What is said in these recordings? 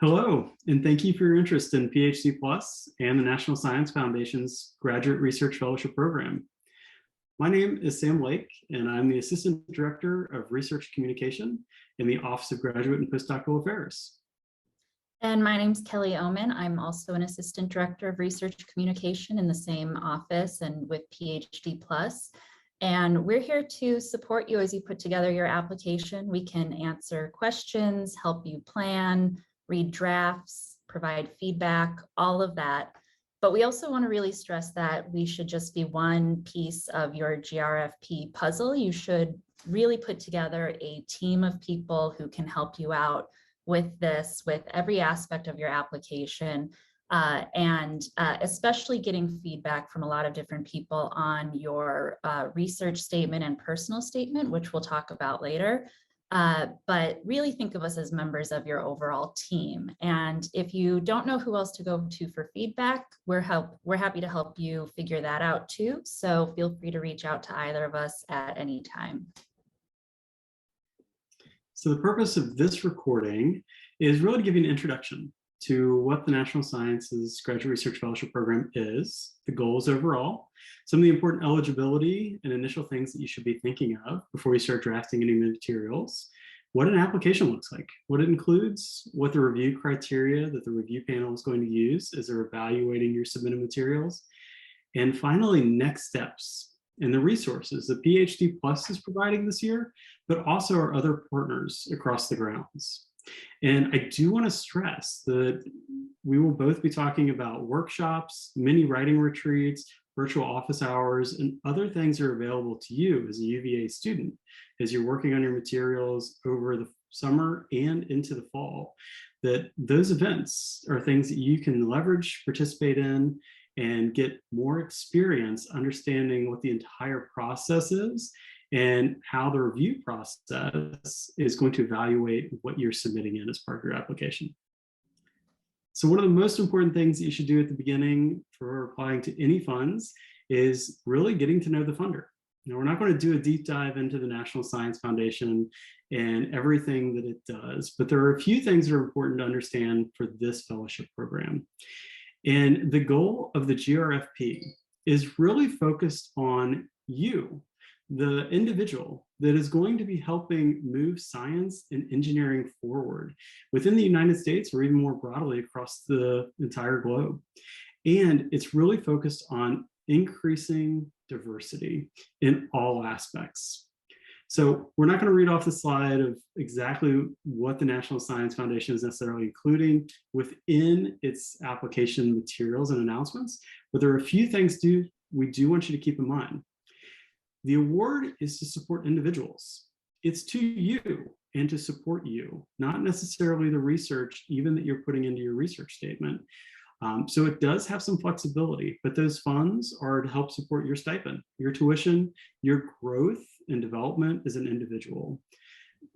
Hello, and thank you for your interest in PhD Plus and the National Science Foundation's Graduate Research Fellowship Program. My name is Sam Lake, and I'm the Assistant Director of Research Communication in the Office of Graduate and Postdoctoral Affairs. And my name's Kelly Oman. I'm also an Assistant Director of Research Communication in the same office and with PhD Plus. And we're here to support you as you put together your application. We can answer questions, help you plan, read drafts, provide feedback, all of that. But we also want to really stress that we should just be one piece of your GRFP puzzle. You should really put together a team of people who can help you out with this, with every aspect of your application, and especially getting feedback from a lot of different people on your research statement and personal statement, which we'll talk about later. But really think of us as members of your overall team. And if you don't know who else to go to for feedback, we're happy to help you figure that out too. So feel free to reach out to either of us at any time. So the purpose of this recording is really to give you an introduction to what the National Sciences Graduate Research Fellowship Program is, the goals overall, some of the important eligibility and initial things that you should be thinking of before you start drafting any materials, what an application looks like, what it includes, what the review criteria that the review panel is going to use as they're evaluating your submitted materials, and finally, next steps and the resources that PhD Plus is providing this year, but also our other partners across the grounds. And I do want to stress that we will both be talking about workshops, mini writing retreats, virtual office hours, and other things that are available to you as a UVA student as you're working on your materials over the summer and into the fall. That those events are things that you can leverage, participate in, and get more experience understanding what the entire process is and how the review process is going to evaluate what you're submitting in as part of your application. So one of the most important things that you should do at the beginning for applying to any funds is really getting to know the funder. Now, we're not going to do a deep dive into the National Science Foundation and everything that it does, but there are a few things that are important to understand for this fellowship program. And the goal of the GRFP is really focused on you, the individual that is going to be helping move science and engineering forward within the United States or even more broadly across the entire globe. And it's really focused on increasing diversity in all aspects. So we're not going to read off the slide of exactly what the National Science Foundation is necessarily including within its application materials and announcements, but there are a few things we do want you to keep in mind. The award is to support individuals. It's to you and to support you, not necessarily the research, even that you're putting into your research statement. So it does have some flexibility, but those funds are to help support your stipend, your tuition, your growth and development as an individual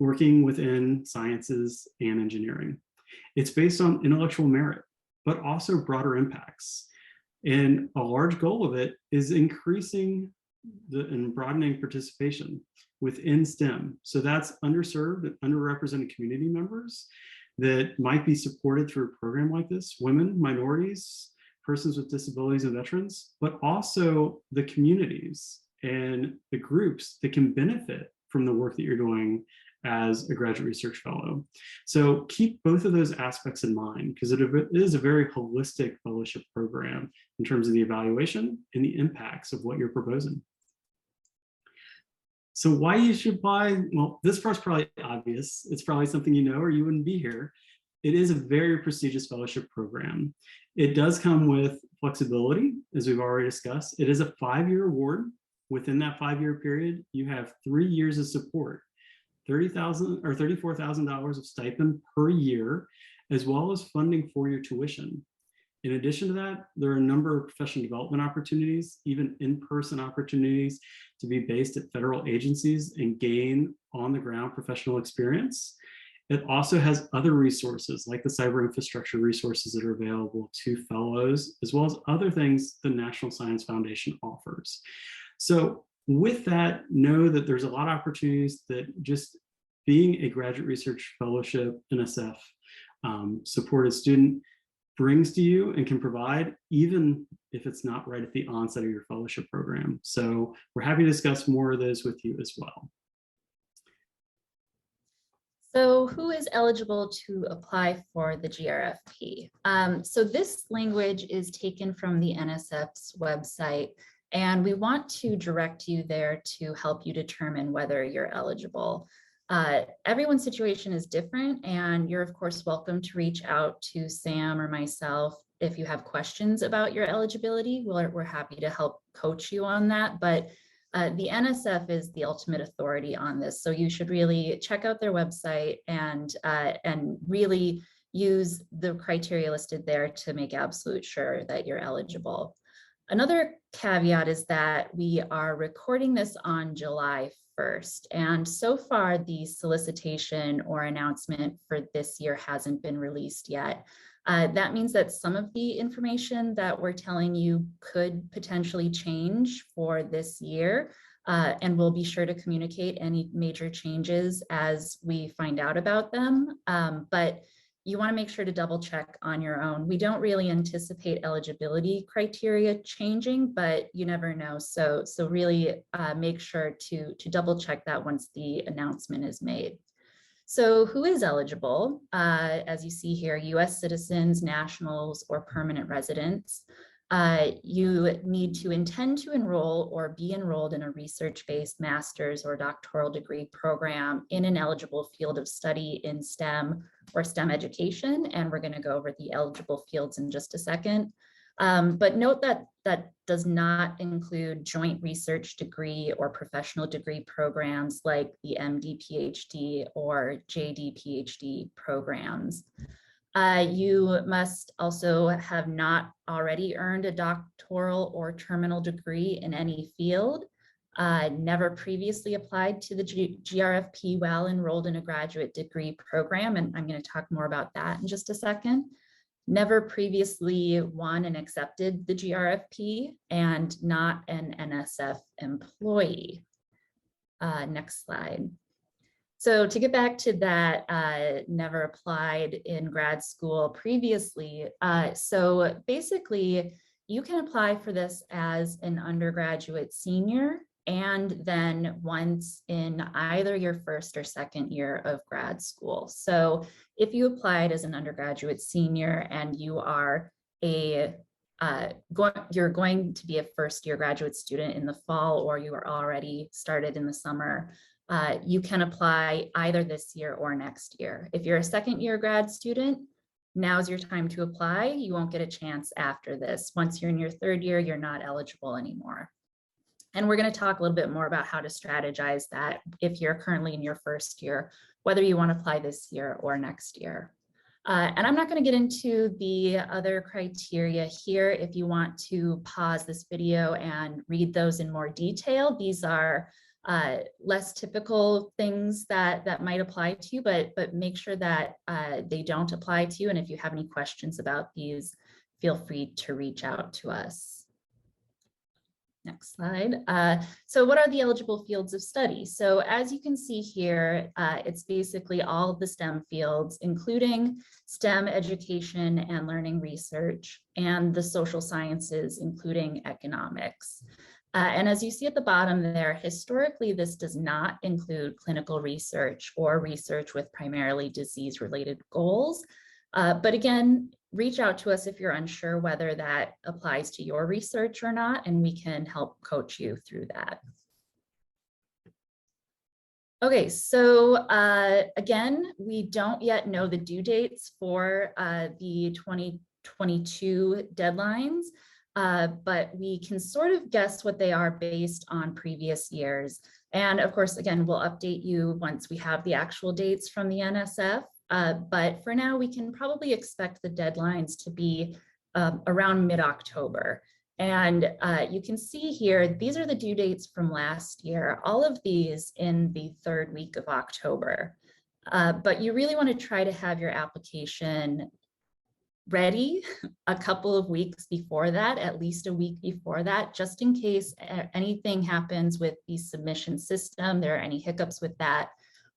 working within sciences and engineering. It's based on intellectual merit, but also broader impacts. And a large goal of it is increasing and broadening participation within STEM. So that's underserved and underrepresented community members that might be supported through a program like this, women, minorities, persons with disabilities and veterans, but also the communities and the groups that can benefit from the work that you're doing as a graduate research fellow. So keep both of those aspects in mind because it is a very holistic fellowship program in terms of the evaluation and the impacts of what you're proposing. So why you should apply? Well, this part's probably obvious. It's probably something you know or you wouldn't be here. It is a very prestigious fellowship program. It does come with flexibility, as we've already discussed. It is a 5-year award. Within that 5-year period, you have 3 years of support, $30,000 or $34,000 of stipend per year, as well as funding for your tuition. In addition to that, there are a number of professional development opportunities, even in-person opportunities to be based at federal agencies and gain on-the-ground professional experience. It also has other resources like the cyber infrastructure resources that are available to fellows, as well as other things the National Science Foundation offers. So with that, know that there's a lot of opportunities that just being a graduate research fellowship, NSF, support a student brings to you and can provide, even if it's not right at the onset of your fellowship program. So we're happy to discuss more of those with you as well. So who is eligible to apply for the GRFP? So this language is taken from the NSF's website, and we want to direct you there to help you determine whether you're eligible. Everyone's situation is different, and you're of course welcome to reach out to Sam or myself if you have questions about your eligibility. We're happy to help coach you on that, but the NSF is the ultimate authority on this, so you should really check out their website and really use the criteria listed there to make absolute sure that you're eligible. Another caveat is that we are recording this on July 1st, and so far the solicitation or announcement for this year hasn't been released yet. That means that some of the information that we're telling you could potentially change for this year, and we'll be sure to communicate any major changes as we find out about them. But you want to make sure to double check on your own. We don't really anticipate eligibility criteria changing, but you never know. So really make sure to double check that once the announcement is made. So who is eligible? As you see here, US citizens, nationals, or permanent residents. You need to intend to enroll or be enrolled in a research-based master's or doctoral degree program in an eligible field of study in STEM or STEM education. And we're going to go over the eligible fields in just a second. But note that that does not include joint research degree or professional degree programs like the MD PhD or JD PhD programs. You must also have not already earned a doctoral or terminal degree in any field, never previously applied to the GRFP while enrolled in a graduate degree program, and I'm going to talk more about that in just a second. Never previously won and accepted the GRFP, and not an NSF employee. Next slide. So to get back to that, never applied in grad school previously. So basically, you can apply for this as an undergraduate senior, and then once in either your first or second year of grad school. So if you applied as an undergraduate senior and you are you're going to be a first year graduate student in the fall, or you are already started in the summer, you can apply either this year or next year. If you're a second year grad student, now's your time to apply. You won't get a chance after this. Once you're in your third year, you're not eligible anymore. And we're going to talk a little bit more about how to strategize that if you're currently in your first year, whether you want to apply this year or next year. And I'm not going to get into the other criteria here. If you want to pause this video and read those in more detail, these are less typical things that might apply to you, but make sure that they don't apply to you. And if you have any questions about these, feel free to reach out to us. Next slide. So what are the eligible fields of study? So as you can see here, it's basically all of the STEM fields, including STEM education and learning research, and the social sciences, including economics. And as you see at the bottom there, historically, this does not include clinical research or research with primarily disease-related goals. But again, reach out to us if you're unsure whether that applies to your research or not, and we can help coach you through that. Okay, so again, we don't yet know the due dates for the 2022 deadlines, but we can sort of guess what they are based on previous years. And of course, again, we'll update you once we have the actual dates from the NSF. But for now, we can probably expect the deadlines to be around mid-October. And you can see here, these are the due dates from last year, all of these in the third week of October. But you really want to try to have your application ready a couple of weeks before that, at least a week before that, just in case anything happens with the submission system, there are any hiccups with that,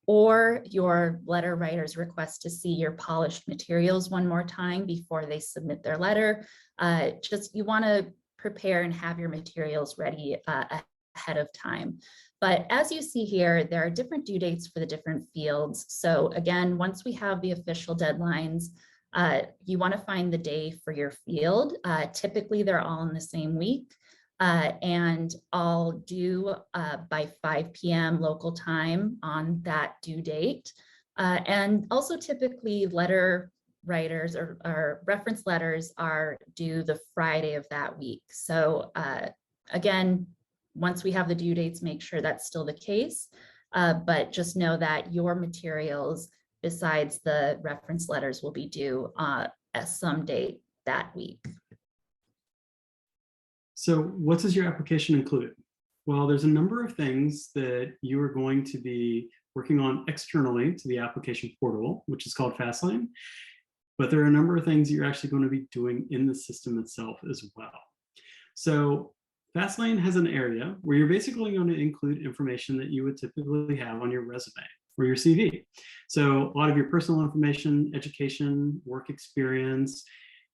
or your letter writer's request to see your polished materials one more time before they submit their letter. You want to prepare and have your materials ready ahead of time. But as you see here, there are different due dates for the different fields. So again, once we have the official deadlines, you want to find the day for your field. Typically, they're all in the same week. And all due by 5 p.m. local time on that due date. And also typically letter writers or reference letters are due the Friday of that week. So again, once we have the due dates, make sure that's still the case. But just know that your materials, besides the reference letters, will be due at some date that week. So what does your application include? Well, there's a number of things that you are going to be working on externally to the application portal, which is called Fastlane. But there are a number of things you're actually going to be doing in the system itself as well. So Fastlane has an area where you're basically going to include information that you would typically have on your resume or your CV. So a lot of your personal information, education, work experience,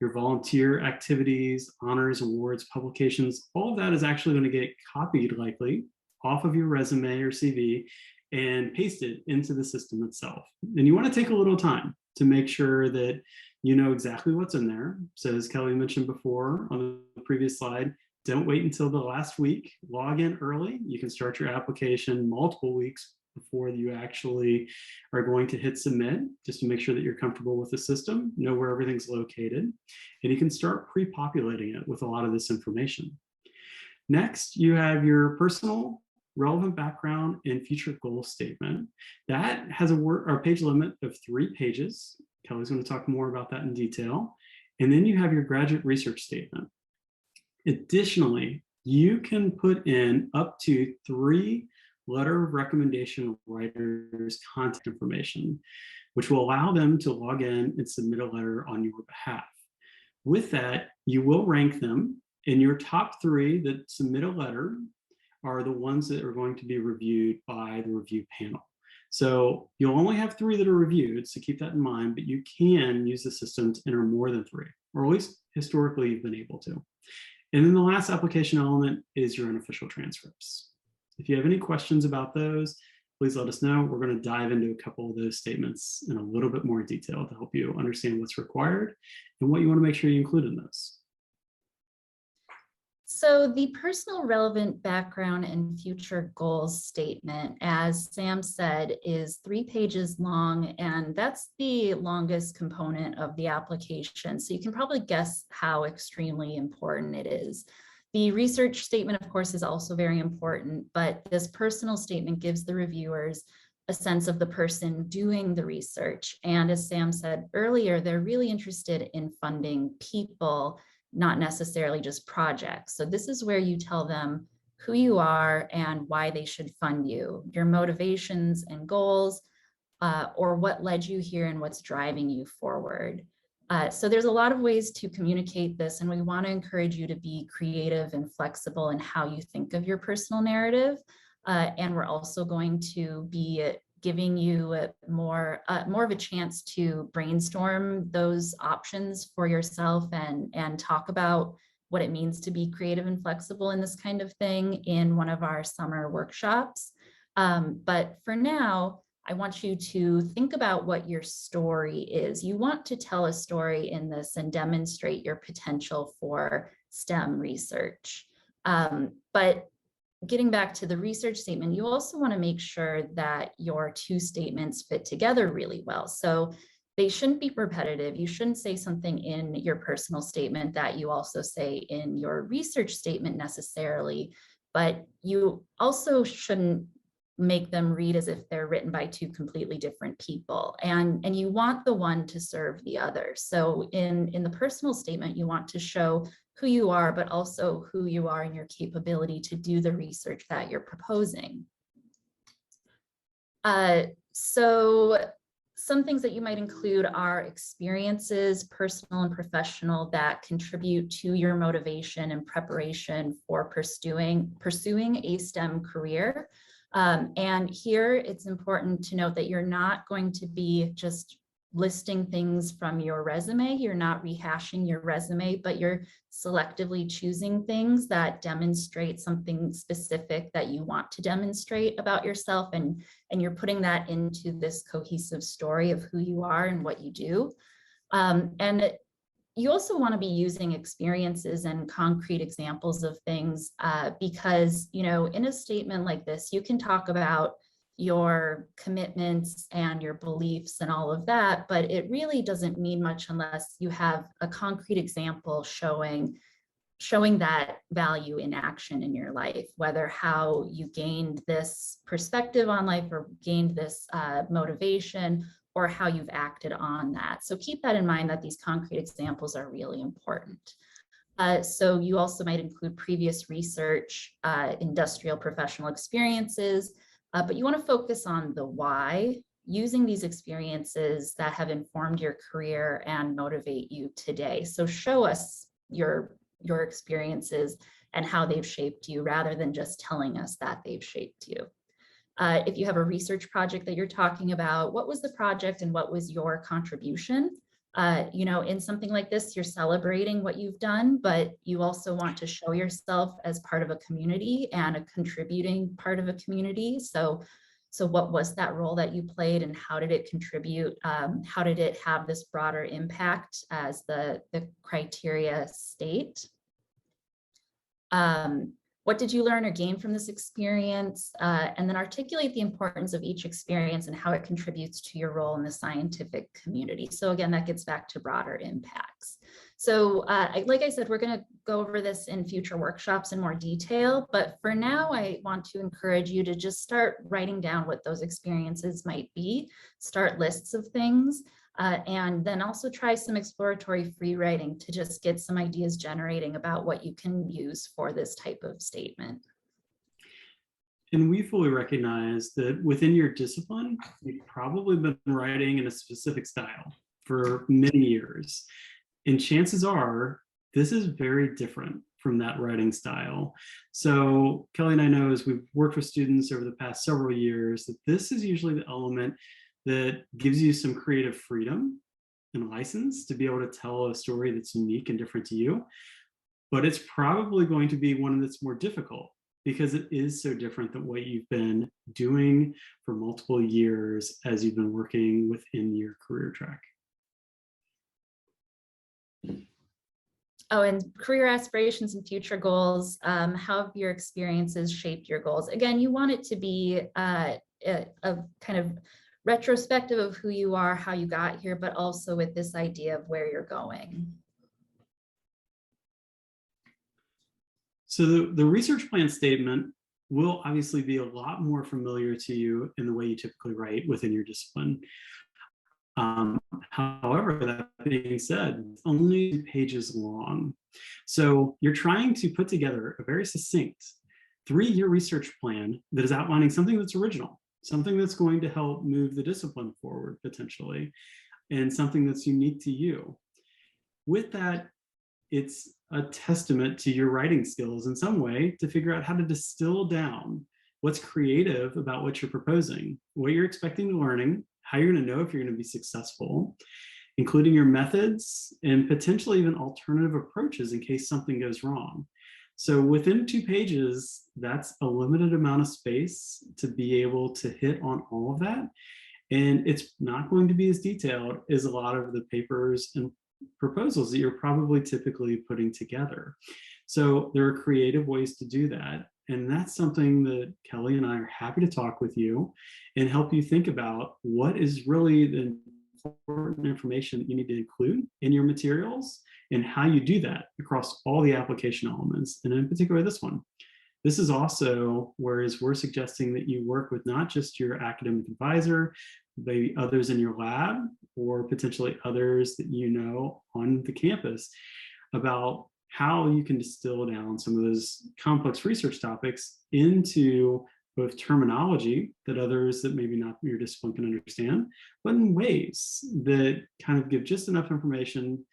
your volunteer activities, honors, awards, publications, all of that is actually going to get copied likely off of your resume or CV and pasted into the system itself. And you want to take a little time to make sure that you know exactly what's in there. So as Kelly mentioned before on the previous slide, don't wait until the last week. Log in early. You can start your application multiple weeks before you actually are going to hit submit, just to make sure that you're comfortable with the system, know where everything's located, and you can start pre-populating it with a lot of this information. Next, you have your personal relevant background and future goal statement. That has a page limit of 3 pages. Kelly's going to talk more about that in detail. And then you have your graduate research statement. Additionally, you can put in up to 3 letter of recommendation writers' contact information, which will allow them to log in and submit a letter on your behalf. With that, you will rank them, and your top 3 that submit a letter are the ones that are going to be reviewed by the review panel. So you'll only have 3 that are reviewed, so keep that in mind, but you can use the system to enter more than 3, or at least historically you've been able to. And then the last application element is your unofficial transcripts. If you have any questions about those, please let us know. We're going to dive into a couple of those statements in a little bit more detail to help you understand what's required and what you want to make sure you include in those. So the personal relevant background and future goals statement, as Sam said, is 3 pages long, and that's the longest component of the application. So you can probably guess how extremely important it is. The research statement, of course, is also very important, but this personal statement gives the reviewers a sense of the person doing the research. And as Sam said earlier, they're really interested in funding people, not necessarily just projects. So this is where you tell them who you are and why they should fund you, your motivations and goals, or what led you here and what's driving you forward. So there's a lot of ways to communicate this, and we want to encourage you to be creative and flexible in how you think of your personal narrative. And we're also going to be giving you more of a chance to brainstorm those options for yourself and talk about what it means to be creative and flexible in this kind of thing in one of our summer workshops. But for now, I want you to think about what your story is. You want to tell a story in this and demonstrate your potential for STEM research. But getting back to the research statement, you also want to make sure that your 2 statements fit together really well. So they shouldn't be repetitive. You shouldn't say something in your personal statement that you also say in your research statement necessarily, but you also shouldn't make them read as if they're written by 2 completely different people. And you want the one to serve the other. So in the personal statement, you want to show who you are, but also who you are and your capability to do the research that you're proposing. So some things that you might include are experiences, personal and professional, that contribute to your motivation and preparation for pursuing a STEM career. And here it's important to note that you're not going to be just listing things from your resume. You're not rehashing your resume, but you're selectively choosing things that demonstrate something specific that you want to demonstrate about yourself. And you're putting that into this cohesive story of who you are and what you do. And you also want to be using experiences and concrete examples of things because, you know, in a statement like this, you can talk about your commitments and your beliefs and all of that, but it really doesn't mean much unless you have a concrete example showing that value in action in your life, whether how you gained this perspective on life or gained this motivation, or how you've acted on that. So keep that in mind, that these concrete examples are really important. So you also might include previous research, industrial professional experiences, but you want to focus on the why, using these experiences that have informed your career and motivate you today. So show us your experiences and how they've shaped you, rather than just telling us that they've shaped you. If you have a research project that you're talking about, what was the project and what was your contribution? You know, in something like this, you're celebrating what you've done, but you also want to show yourself as part of a community and a contributing part of a community. So what was that role that you played, and how did it contribute? How did it have this broader impact as the criteria state? What did you learn or gain from this experience? And then articulate the importance of each experience and how it contributes to your role in the scientific community. So again, that gets back to broader impacts. So like I said, we're going to go over this in future workshops in more detail, but for now, I want to encourage you to just start writing down what those experiences might be, start lists of things, and then also try some exploratory free writing to just get some ideas generating about what you can use for this type of statement. And we fully recognize that within your discipline, you've probably been writing in a specific style for many years. And chances are this is very different from that writing style. So Kelly and I know, as we've worked with students over the past several years, that this is usually the element that gives you some creative freedom and license to be able to tell a story that's unique and different to you. But it's probably going to be one that's more difficult because it is so different than what you've been doing for multiple years as you've been working within your career track. Oh, and career aspirations and future goals. How have your experiences shaped your goals? Again, you want it to be a kind of retrospective of who you are, how you got here, but also with this idea of where you're going. So the research plan statement will obviously be a lot more familiar to you in the way you typically write within your discipline. However, that being said, it's only 2 pages long. So you're trying to put together a very succinct 3-year research plan that is outlining something that's original, something that's going to help move the discipline forward potentially, and something that's unique to you. With that, it's a testament to your writing skills in some way to figure out how to distill down what's creative about what you're proposing, what you're expecting to learning, how you're going to know if you're going to be successful, including your methods and potentially even alternative approaches in case something goes wrong. So within 2 pages, that's a limited amount of space to be able to hit on all of that. And it's not going to be as detailed as a lot of the papers and proposals that you're probably typically putting together. So there are creative ways to do that. And that's something that Kelly and I are happy to talk with you and help you think about what is really the important information that you need to include in your materials and how you do that across all the application elements, and in particular this one. This is also, whereas we're suggesting that you work with not just your academic advisor, maybe others in your lab, or potentially others that you know on the campus about how you can distill down some of those complex research topics into both terminology that others that maybe not your discipline can understand, but in ways that kind of give just enough information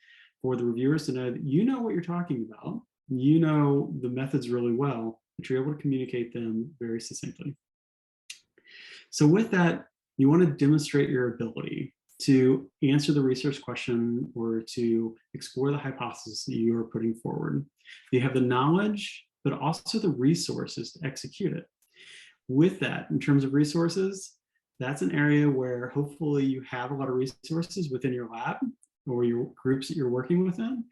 for the reviewers to know that you know what you're talking about, you know the methods really well, but you're able to communicate them very succinctly. So with that, you want to demonstrate your ability to answer the research question or to explore the hypothesis that you are putting forward. You have the knowledge, but also the resources to execute it. With that, in terms of resources, that's an area where hopefully you have a lot of resources within your lab or your groups that you're working within,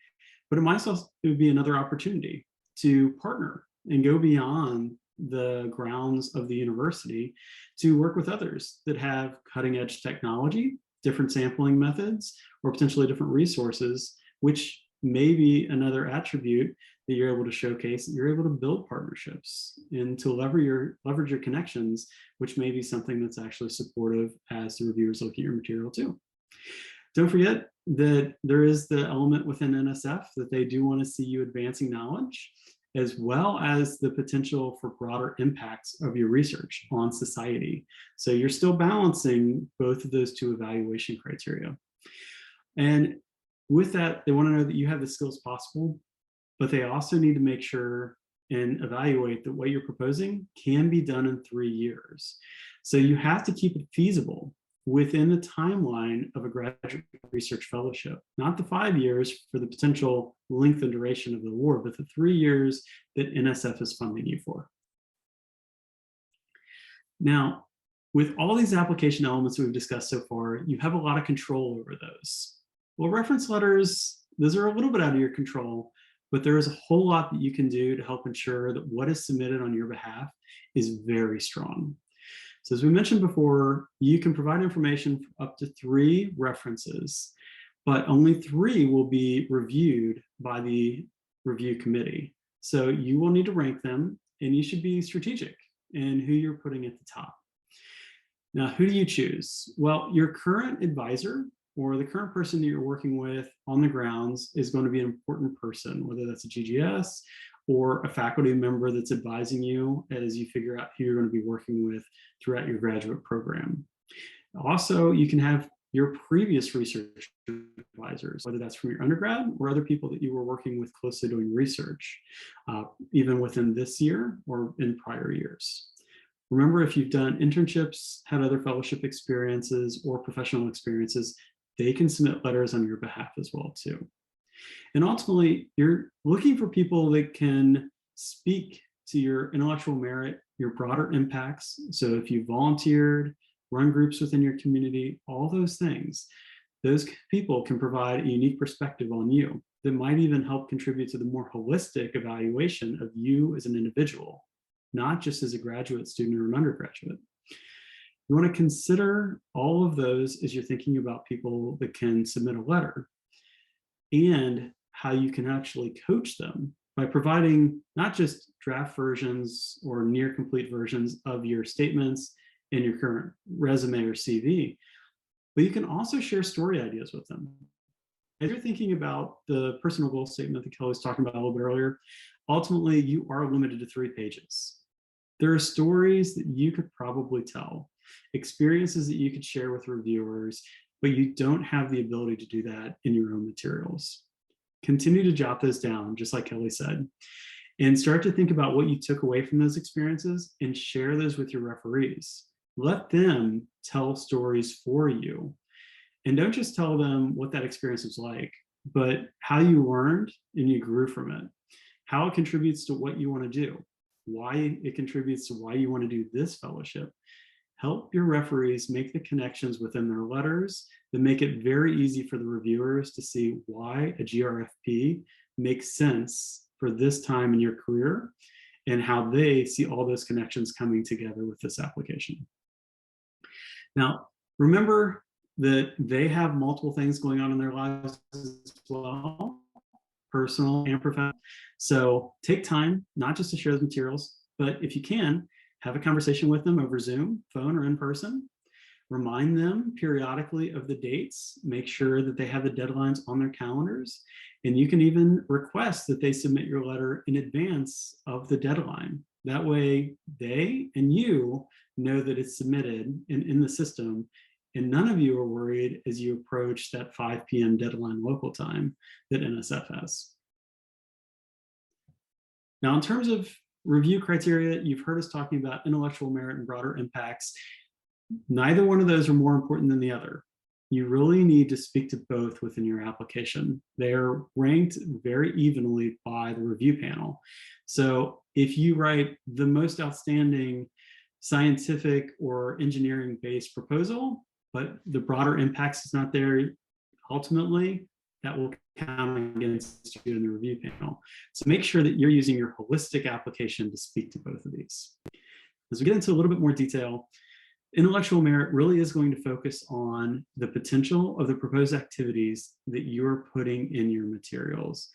but it might also be another opportunity to partner and go beyond the grounds of the university to work with others that have cutting edge technology, different sampling methods, or potentially different resources, which may be another attribute that you're able to showcase, that you're able to build partnerships and to leverage your connections, which may be something that's actually supportive as the reviewers look at your material too. Don't forget that there is the element within NSF that they do want to see you advancing knowledge, as well as the potential for broader impacts of your research on society. So you're still balancing both of those two evaluation criteria. And with that, they want to know that you have the skills possible, but they also need to make sure and evaluate that what you're proposing can be done in 3 years. So you have to keep it feasible within the timeline of a graduate research fellowship, not the 5 years for the potential length and duration of the award, but the 3 years that NSF is funding you for. Now, with all these application elements we've discussed so far, you have a lot of control over those. Well, reference letters, those are a little bit out of your control, but there is a whole lot that you can do to help ensure that what is submitted on your behalf is very strong. So as we mentioned before, you can provide information for up to 3 references, but only 3 will be reviewed by the review committee. So you will need to rank them, and you should be strategic in who you're putting at the top. Now, who do you choose? Well, your current advisor or the current person that you're working with on the grounds is going to be an important person, whether that's a GGS or a faculty member that's advising you as you figure out who you're going to be working with throughout your graduate program. Also, you can have your previous research advisors, whether that's from your undergrad or other people that you were working with closely doing research, even within this year or in prior years. Remember, if you've done internships, had other fellowship experiences or professional experiences, they can submit letters on your behalf as well too. And ultimately, you're looking for people that can speak to your intellectual merit, your broader impacts. So if you volunteered, run groups within your community, all those things, those people can provide a unique perspective on you that might even help contribute to the more holistic evaluation of you as an individual, not just as a graduate student or an undergraduate. You want to consider all of those as you're thinking about people that can submit a letter, and how you can actually coach them by providing not just draft versions or near complete versions of your statements in your current resume or CV, but you can also share story ideas with them. As you're thinking about the personal goal statement that Kelly was talking about a little bit earlier, ultimately you are limited to 3 pages. There are stories that you could probably tell, experiences that you could share with reviewers, but you don't have the ability to do that in your own materials. Continue to jot those down, just like Kelly said, and start to think about what you took away from those experiences and share those with your referees. Let them tell stories for you. And don't just tell them what that experience was like, but how you learned and you grew from it, how it contributes to what you want to do, why it contributes to why you want to do this fellowship. Help your referees make the connections within their letters that make it very easy for the reviewers to see why a GRFP makes sense for this time in your career and how they see all those connections coming together with this application. Now, remember that they have multiple things going on in their lives as well, personal and professional. So take time, not just to share the materials, but if you can, have a conversation with them over Zoom, phone, or in person. Remind them periodically of the dates. Make sure that they have the deadlines on their calendars. And you can even request that they submit your letter in advance of the deadline. That way, they and you know that it's submitted in the system, and none of you are worried as you approach that 5 p.m. deadline local time that NSF has. Now, in terms of review criteria, you've heard us talking about intellectual merit and broader impacts. Neither one of those are more important than the other. You really need to speak to both within your application. They're ranked very evenly by the review panel. So if you write the most outstanding scientific or engineering-based proposal, but the broader impacts is not there, ultimately, that will count against you in the review panel. So make sure that you're using your holistic application to speak to both of these. As we get into a little bit more detail, intellectual merit really is going to focus on the potential of the proposed activities that you're putting in your materials,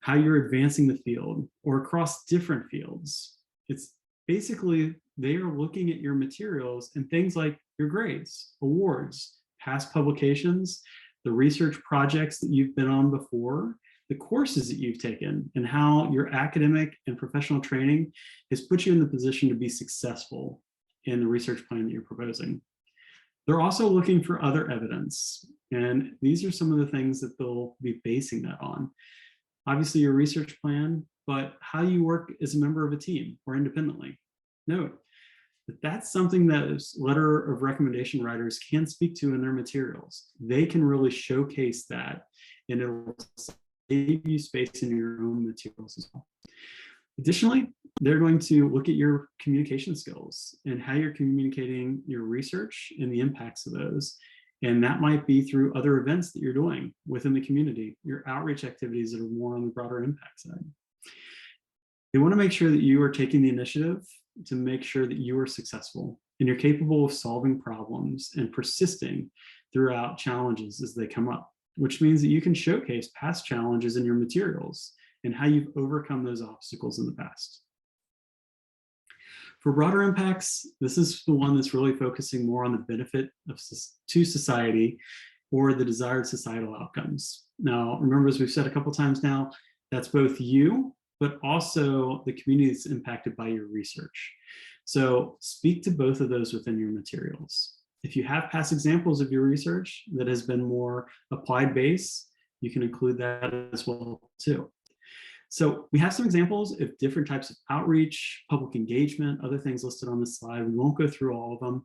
how you're advancing the field or across different fields. It's basically, they are looking at your materials and things like your grades, awards, past publications, the research projects that you've been on before, the courses that you've taken, and how your academic and professional training has put you in the position to be successful in the research plan that you're proposing. They're also looking for other evidence, and these are some of the things that they'll be basing that on. Obviously your research plan, but how you work as a member of a team or independently. Note that that's something that letter of recommendation writers can speak to in their materials. They can really showcase that, and it'll save you space in your own materials as well. Additionally, they're going to look at your communication skills and how you're communicating your research and the impacts of those. And that might be through other events that you're doing within the community, your outreach activities that are more on the broader impact side. They want to make sure that you are taking the initiative to make sure that you are successful and you're capable of solving problems and persisting throughout challenges as they come up, which means that you can showcase past challenges in your materials and how you've overcome those obstacles in the past. For broader impacts, this is the one that's really focusing more on the benefit to society or the desired societal outcomes. Now, remember, as we've said a couple times now, that's both you, but also the community that's impacted by your research. So speak to both of those within your materials. If you have past examples of your research that has been more applied base, you can include that as well too. So we have some examples of different types of outreach, public engagement, other things listed on this slide. We won't go through all of them,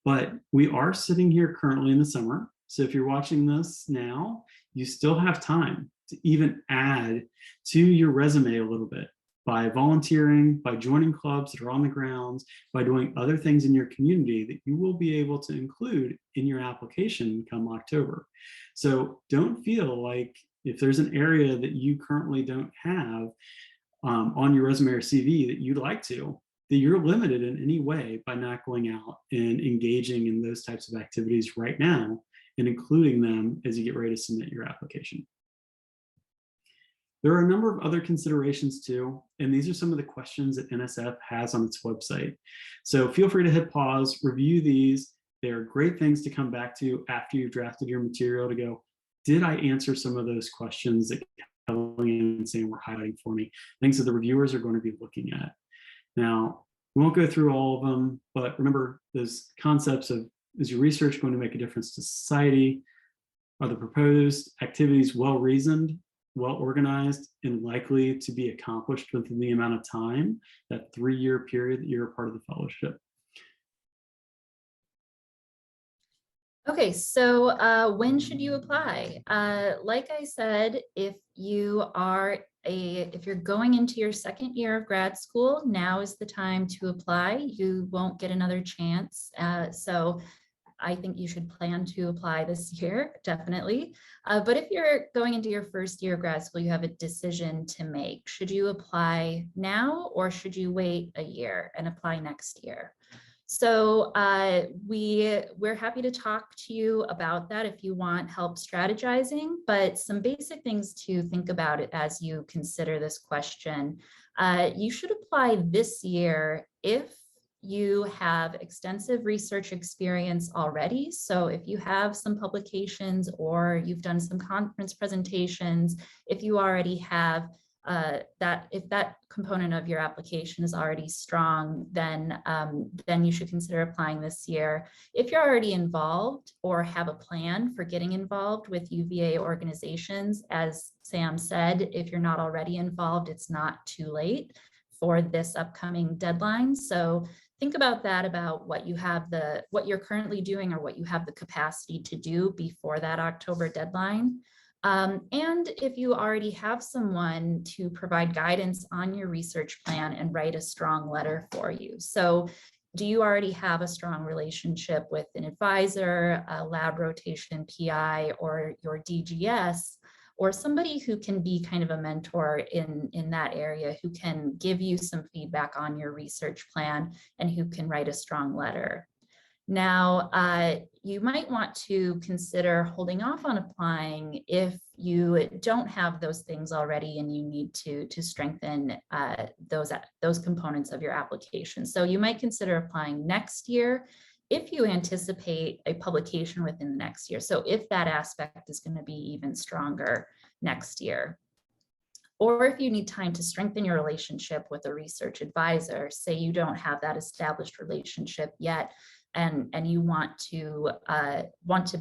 but we are sitting here currently in the summer. So if you're watching this now, you still have time to even add to your resume a little bit by volunteering, by joining clubs that are on the grounds, by doing other things in your community that you will be able to include in your application come October. So don't feel like if there's an area that you currently don't have on your resume or CV that you'd like to, that you're limited in any way by not going out and engaging in those types of activities right now and including them as you get ready to submit your application. There are a number of other considerations too, and these are some of the questions that NSF has on its website. So feel free to hit pause, review these. They are great things to come back to after you've drafted your material to go, did I answer some of those questions that Kelly and Sam were highlighting for me? Things that the reviewers are going to be looking at. Now, we won't go through all of them, but remember those concepts of, is your research going to make a difference to society? Are the proposed activities well-reasoned, well-organized, and likely to be accomplished within the amount of time, that 3-year period that you're a part of the fellowship? Okay, so when should you apply? Like I said, if you're going into your second year of grad school, now is the time to apply. You won't get another chance. So I think you should plan to apply this year, definitely. But if you're going into your first year of grad school, you have a decision to make. Should you apply now or should you wait a year and apply next year? So we're happy to talk to you about that if you want help strategizing, but some basic things to think about it as you consider this question. You should apply this year if you have extensive research experience already. So if you have some publications or you've done some conference presentations, if you already have if that component of your application is already strong, then you should consider applying this year. If you're already involved or have a plan for getting involved with UVA organizations, as Sam said, if you're not already involved, it's not too late for this upcoming deadline. So think about that, about what you're currently doing or what you have the capacity to do before that October deadline. And if you already have someone to provide guidance on your research plan and write a strong letter for you. So do you already have a strong relationship with an advisor, a lab rotation PI, or your DGS, or somebody who can be kind of a mentor in that area, who can give you some feedback on your research plan and who can write a strong letter? Now, you might want to consider holding off on applying if you don't have those things already and you need to strengthen those components of your application. So you might consider applying next year if you anticipate a publication within the next year. So if that aspect is going to be even stronger next year. Or if you need time to strengthen your relationship with a research advisor, say you don't have that established relationship yet, and you want to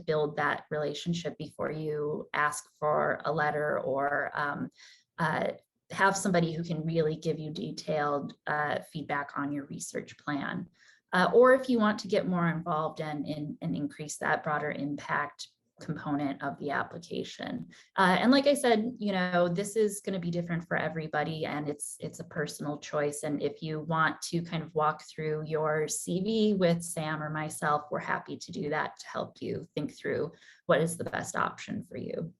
build that relationship before you ask for a letter, or have somebody who can really give you detailed feedback on your research plan. Or if you want to get more involved and increase that broader impact component of the application. And like I said, this is going to be different for everybody, and it's a personal choice. And if you want to kind of walk through your CV with Sam or myself, we're happy to do that to help you think through what is the best option for you.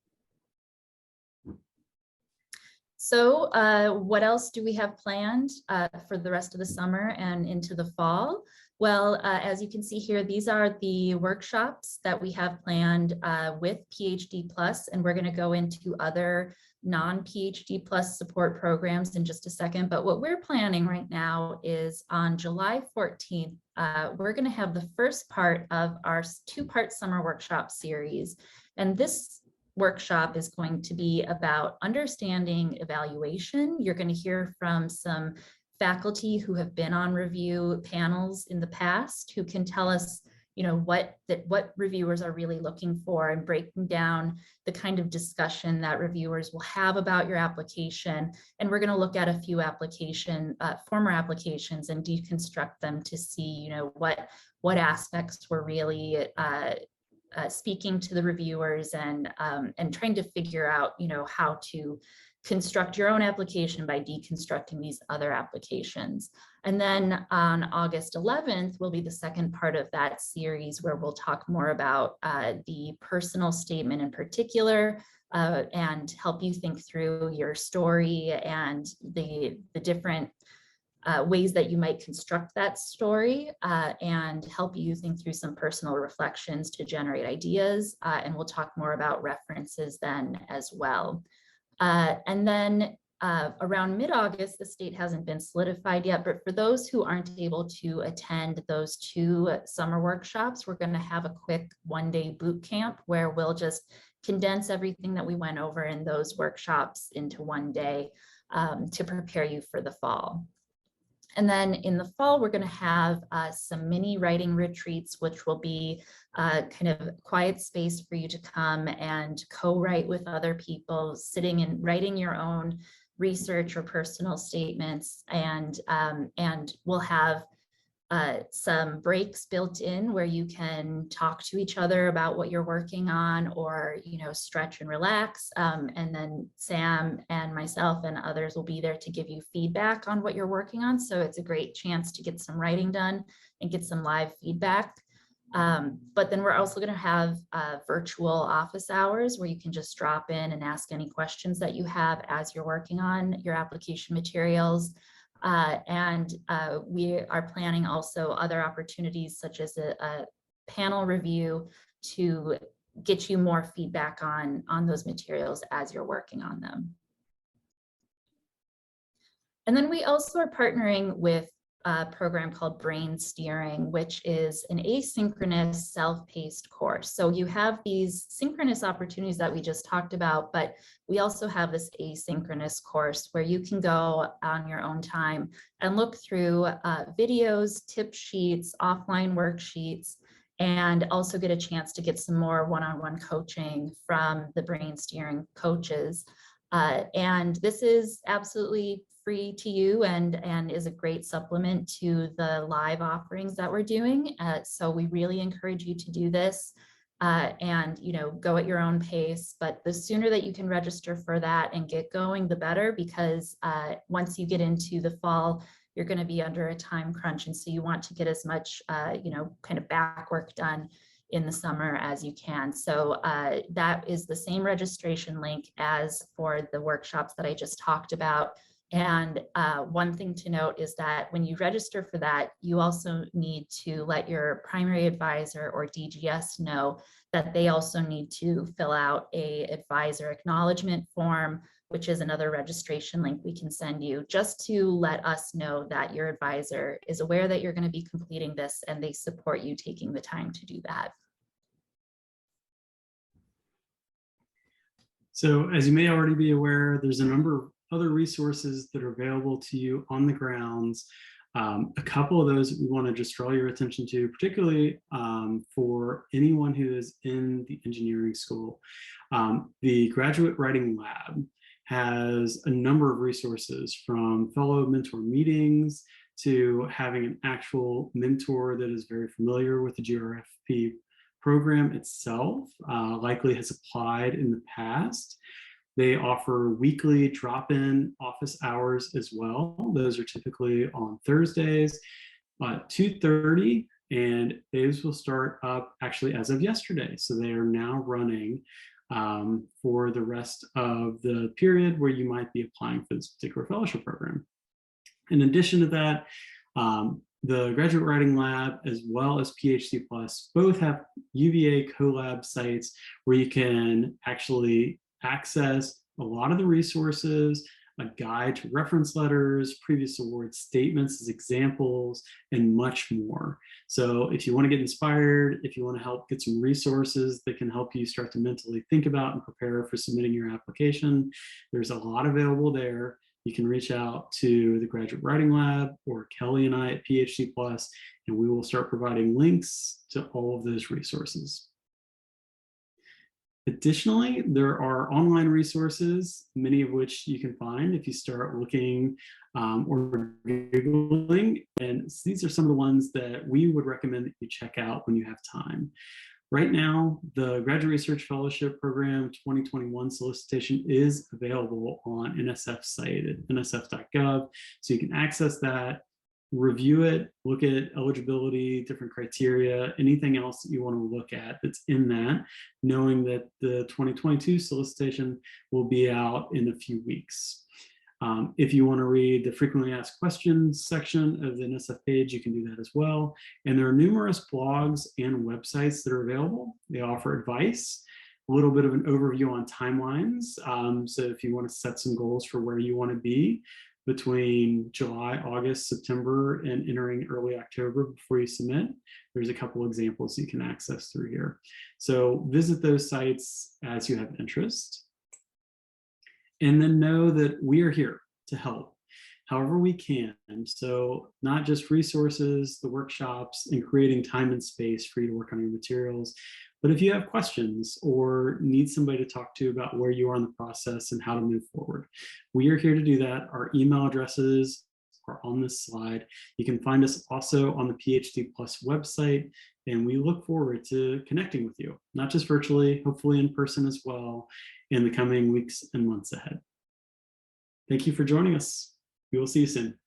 So what else do we have planned for the rest of the summer and into the fall? Well, as you can see here, these are the workshops that we have planned with PhD Plus, and we're going to go into other non-PhD Plus support programs in just a second. But what we're planning right now is on July 14th, we're going to have the first part of our two-part summer workshop series. And this workshop is going to be about understanding evaluation. You're going to hear from some faculty who have been on review panels in the past, who can tell us, what reviewers are really looking for, and breaking down the kind of discussion that reviewers will have about your application. And we're going to look at a few former applications and deconstruct them to see, what aspects were really speaking to the reviewers, and trying to figure out, how to construct your own application by deconstructing these other applications. And then on August 11th will be the second part of that series, where we'll talk more about the personal statement in particular, and help you think through your story and the different ways that you might construct that story, and help you think through some personal reflections to generate ideas. And we'll talk more about references then as well. And then around mid-August, the date hasn't been solidified yet, but for those who aren't able to attend those two summer workshops, we're going to have a quick one-day boot camp where we'll just condense everything that we went over in those workshops into one day to prepare you for the fall. And then in the fall, we're going to have some mini writing retreats, which will be kind of a quiet space for you to come and co-write with other people, sitting and writing your own research or personal statements. And we'll have some breaks built in where you can talk to each other about what you're working on, or stretch and relax, and then Sam and myself and others will be there to give you feedback on what you're working on. So it's a great chance to get some writing done and get some live feedback. But then we're also going to have virtual office hours where you can just drop in and ask any questions that you have as you're working on your application materials. And we are planning also other opportunities, such as a panel review, to get you more feedback on those materials as you're working on them. And then we also are partnering with a program called Brain Steering, which is an asynchronous self-paced course. So you have these synchronous opportunities that we just talked about, but we also have this asynchronous course where you can go on your own time and look through videos, tip sheets, offline worksheets, and also get a chance to get some more one-on-one coaching from the Brain Steering coaches. And this is absolutely free to you and is a great supplement to the live offerings that we're doing. So we really encourage you to do this and, you know, go at your own pace. But the sooner that you can register for that and get going, the better, because once you get into the fall, you're going to be under a time crunch. And so you want to get as much, you know, kind of back work done in the summer as you can. So that is the same registration link as for the workshops that I just talked about. And one thing to note is that when you register for that, you also need to let your primary advisor or DGS know that they also need to fill out a advisor acknowledgement form, which is another registration link we can send you, just to let us know that your advisor is aware that you're going to be completing this and they support you taking the time to do that. So as you may already be aware, there's a number of other resources that are available to you on the grounds. A couple of those we want to just draw your attention to, particularly for anyone who is in the engineering school. The Graduate Writing Lab has a number of resources, from fellow mentor meetings to having an actual mentor that is very familiar with the GRFP program itself, likely has applied in the past. They offer weekly drop-in office hours as well. Those are typically on Thursdays at 2:30, and those will start up actually as of yesterday. So they are now running for the rest of the period where you might be applying for this particular fellowship program. In addition to that, the Graduate Writing Lab as well as PhD Plus both have UVA CoLab sites where you can actually access a lot of the resources, a guide to reference letters, previous award statements as examples, and much more. So if you want to get inspired, if you want to help get some resources that can help you start to mentally think about and prepare for submitting your application, there's a lot available there. You can reach out to the Graduate Writing Lab or Kelly and I at PhD Plus, and we will start providing links to all of those resources. Additionally, there are online resources, many of which you can find if you start looking or Googling. And these are some of the ones that we would recommend that you check out when you have time. Right now, the Graduate Research Fellowship Program 2021 solicitation is available on NSF's site at nsf.gov. So you can access that, review it, look at eligibility, different criteria, anything else that you want to look at that's in that, knowing that the 2022 solicitation will be out in a few weeks. If you want to read the frequently asked questions section of the NSF page, you can do that as well. And there are numerous blogs and websites that are available. They offer advice, a little bit of an overview on timelines. So if you want to set some goals for where you want to be between July, August, September, and entering early October before you submit, there's a couple examples you can access through here. So visit those sites as you have interest. And then know that we are here to help however we can. And so not just resources, the workshops, and creating time and space for you to work on your materials, but if you have questions or need somebody to talk to about where you are in the process and how to move forward, we are here to do that. Our email addresses are on this slide. You can find us also on the PhD Plus website, and we look forward to connecting with you, not just virtually, hopefully in person as well, in the coming weeks and months ahead. Thank you for joining us. We will see you soon.